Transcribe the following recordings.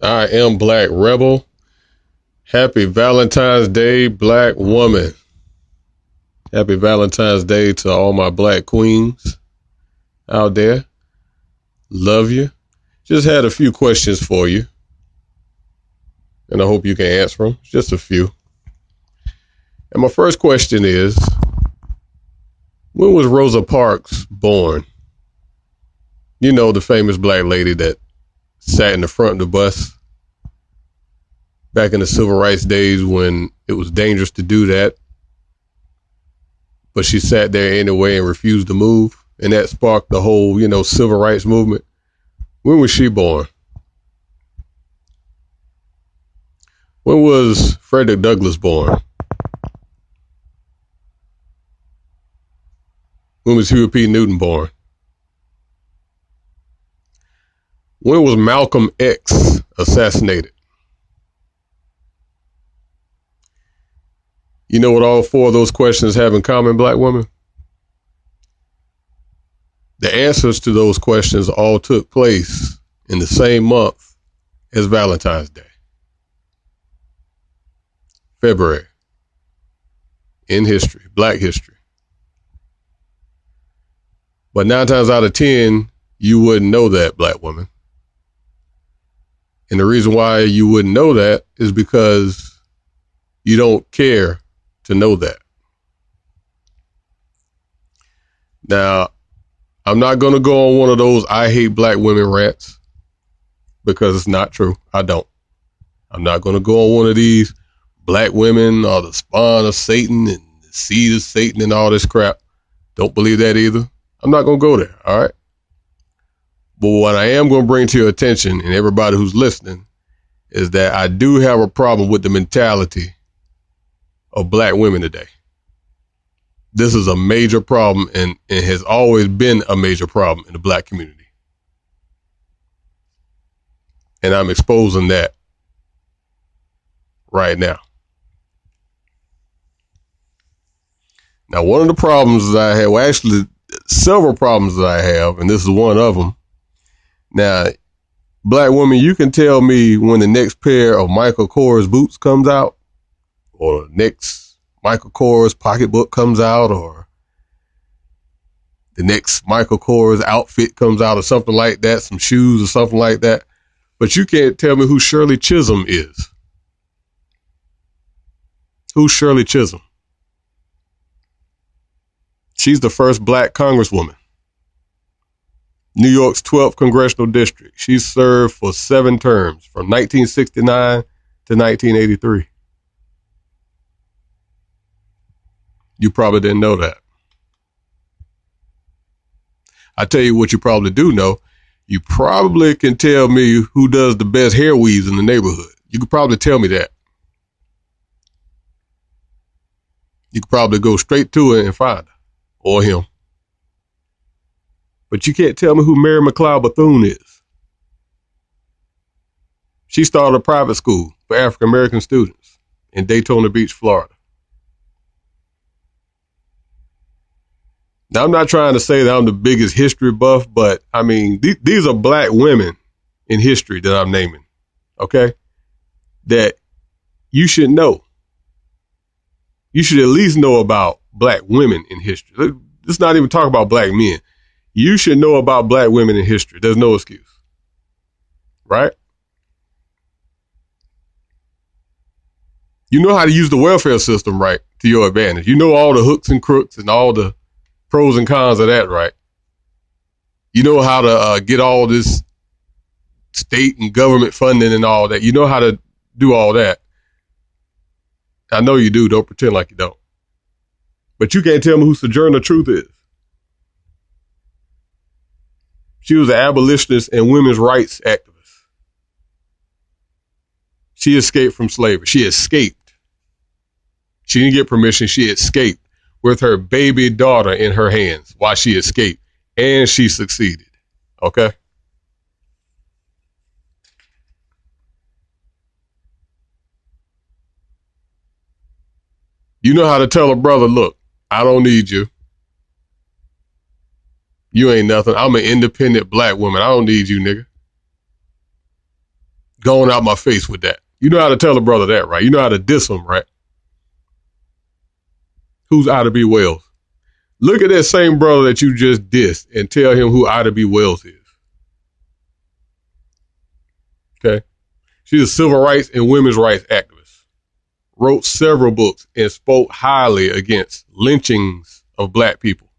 I am Black Rebel. Happy Valentine's Day, Black woman. Happy Valentine's Day to all my Black queens out there. Love you. Just had a few questions for you, and I hope you can answer them. Just a few. And my first question is, when was Rosa Parks born? You know, the famous black lady that sat in the front of the bus back in the civil rights days when it was dangerous to do that. But she sat there anyway and refused to move. And that sparked the whole, civil rights movement. When was she born? When was Frederick Douglass born? When was Huey P. Newton born? When was Malcolm X assassinated? You know what all four of those questions have in common, Black women? The answers to those questions all took place in the same month as Valentine's Day. February. In history, Black history. But 9 times out of 10, you wouldn't know that, Black woman. And the reason why you wouldn't know that is because you don't care to know that. Now, I'm not going to go on one of those I hate Black women rants because it's not true. I don't. I'm not going to go on one of these Black women are the spawn of Satan and the seed of Satan and all this crap. Don't believe that either. I'm not going to go there. All right. But what I am going to bring to your attention and everybody who's listening is that I do have a problem with the mentality of Black women today. This is a major problem and has always been a major problem in the Black community. And I'm exposing that right now. Now, one of the problems that I have, well, actually several problems that I have, and this is one of them. Now, Black woman, you can tell me when the next pair of Michael Kors boots comes out, or the next Michael Kors pocketbook comes out, or the next Michael Kors outfit comes out, or something like that, some shoes or something like that. But you can't tell me who Shirley Chisholm is. Who's Shirley Chisholm? She's the first Black congresswoman. New York's 12th congressional district. She served for 7 terms from 1969 to 1983. You probably didn't know that. I tell you what you probably do know. You probably can tell me who does the best hair weaves in the neighborhood. You could probably tell me that. You could probably go straight to it and find her or him. But you can't tell me who Mary McLeod Bethune is. She started a private school for African American students in Daytona Beach, Florida. Now, I'm not trying to say that I'm the biggest history buff, but I mean, these are Black women in history that I'm naming, okay? That you should know. You should at least know about Black women in history. Let's not even talk about Black men. You should know about Black women in history. There's no excuse, right? You know how to use the welfare system right to your advantage. You know all the hooks and crooks and all the pros and cons of that, right? You know how to get all this state and government funding and all that. You know how to do all that. I know you do. Don't pretend like you don't. But you can't tell me who Sojourner Truth is. She was an abolitionist and women's rights activist. She escaped from slavery. She escaped. She didn't get permission. She escaped with her baby daughter in her hands while she escaped. And she succeeded. Okay? You know how to tell a brother, look, I don't need you. You ain't nothing. I'm an independent Black woman. I don't need you, nigga. Going out my face with that. You know how to tell a brother that, right? You know how to diss him, right? Who's Ida B. Wells? Look at that same brother that you just dissed and tell him who Ida B. Wells is. Okay? She's a civil rights and women's rights activist. Wrote several books and spoke highly against lynchings of black people.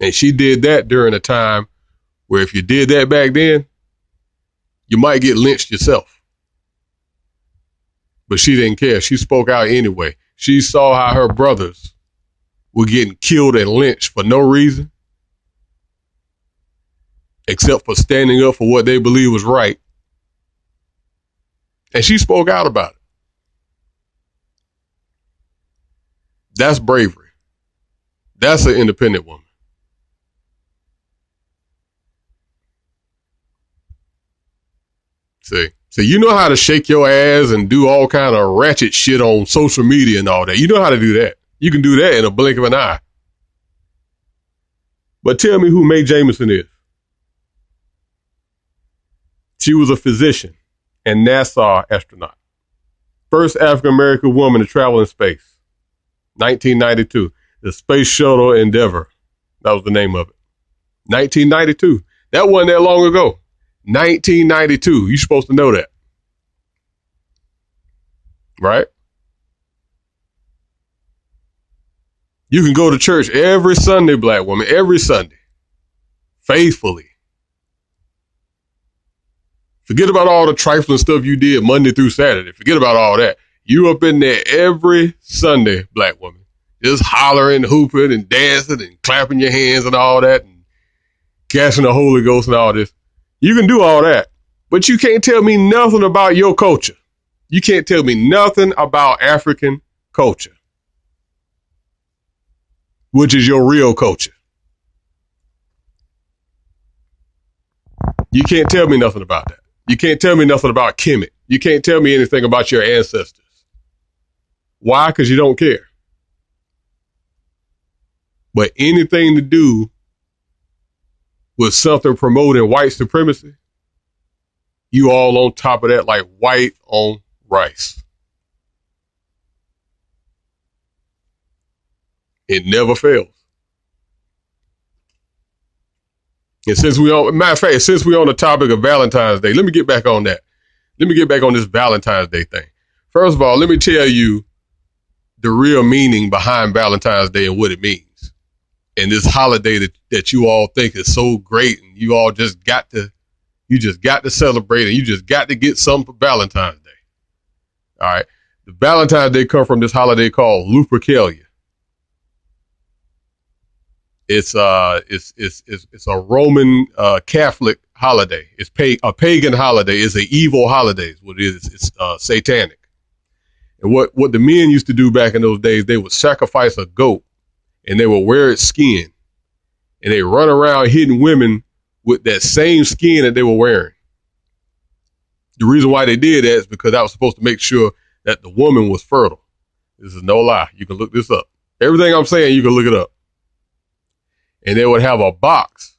And she did that during a time where if you did that back then, you might get lynched yourself. But she didn't care. She spoke out anyway. She saw how her brothers were getting killed and lynched for no reason, except for standing up for what they believe was right. And she spoke out about it. That's bravery. That's an independent woman. See, so you know how to shake your ass and do all kind of ratchet shit on social media and all that. You know how to do that. You can do that in a blink of an eye. But tell me who Mae Jemison is. She was a physician and NASA astronaut. First African-American woman to travel in space. 1992. The Space Shuttle Endeavour. That was the name of it. 1992. That wasn't that long ago. 1992. You're supposed to know that. Right? You can go to church every Sunday, black woman, every Sunday. Faithfully. Forget about all the trifling stuff you did Monday through Saturday. Forget about all that. You up in there every Sunday, black woman. Just hollering, hooping, and dancing, and clapping your hands and all that, and casting the Holy Ghost and all this. You can do all that, but you can't tell me nothing about your culture. You can't tell me nothing about African culture, which is your real culture. You can't tell me nothing about that. You can't tell me nothing about Kemet. You can't tell me anything about your ancestors. Why? Because you don't care. But anything to do with something promoting white supremacy, you all on top of that like white on rice. It never fails. And since we on, matter of fact, since we're on the topic of Valentine's Day, let me get back on that. Let me get back on this Valentine's Day thing. First of all, let me tell you the real meaning behind Valentine's Day and what it means. And this holiday that you all think is so great and you all just got to celebrate and you just got to get something for Valentine's Day. All right. The Valentine's Day come from this holiday called Lupercalia. It's a Roman Catholic holiday. It's a pagan holiday. It's an evil holiday. Is what it is. It's satanic. And what the men used to do back in those days, they would sacrifice a goat and they would wear its skin and they run around hitting women with that same skin that they were wearing. The reason why they did that is because that was supposed to make sure that the woman was fertile. This is no lie. You can look this up. Everything I'm saying, you can look it up. And they would have a box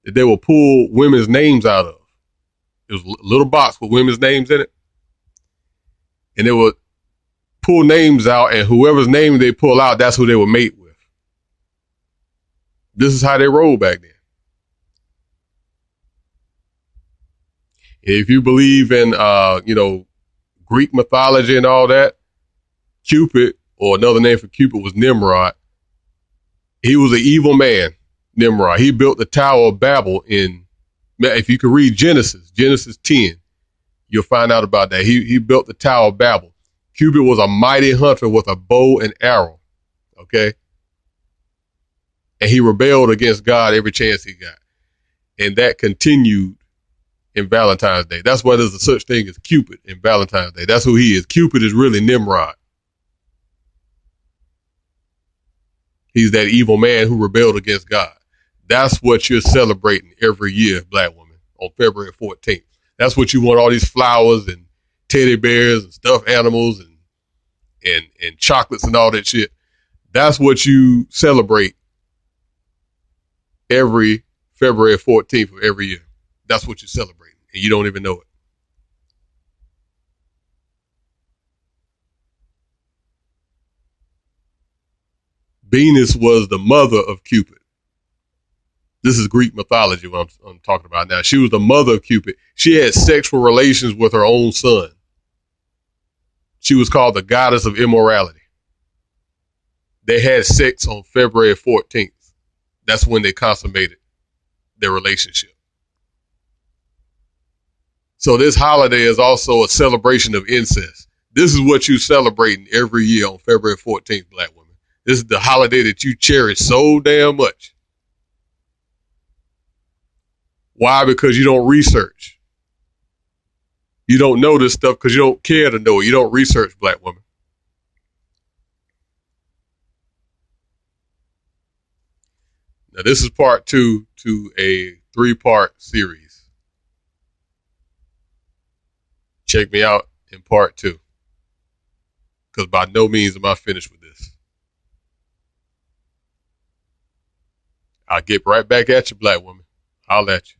that they would pull women's names out of. It was a little box with women's names in it. And they would pull names out, and whoever's name they pull out, that's who they would mate with. This is how they rolled back then. If you believe in, Greek mythology and all that, Cupid, or another name for Cupid was Nimrod. He was an evil man, Nimrod. He built the Tower of Babel if you can read Genesis 10, you'll find out about that. He built the Tower of Babel. Cupid was a mighty hunter with a bow and arrow, okay? And he rebelled against God every chance he got. And that continued in Valentine's Day. That's why there's a such thing as Cupid in Valentine's Day. That's who he is. Cupid is really Nimrod. He's that evil man who rebelled against God. That's what you're celebrating every year, black woman, on February 14th. That's what you want, all these flowers and teddy bears and stuffed animals and chocolates and all that shit. That's what you celebrate every February 14th of every year. That's what you're celebrating, and you don't even know it. Venus was the mother of Cupid. This is Greek mythology, what I'm talking about now. She was the mother of Cupid. She had sexual relations with her own son. She was called the goddess of immorality. They had sex on February 14th. That's when they consummated their relationship. So this holiday is also a celebration of incest. This is what you celebrating every year on February 14th, black women. This is the holiday that you cherish so damn much. Why? Because you don't research. You don't know this stuff because you don't care to know it. You don't research, black women. Now, this is part 2 to a 3-part series. Check me out in part 2. Because by no means am I finished with this. I'll get right back at you, black women. I'll at you.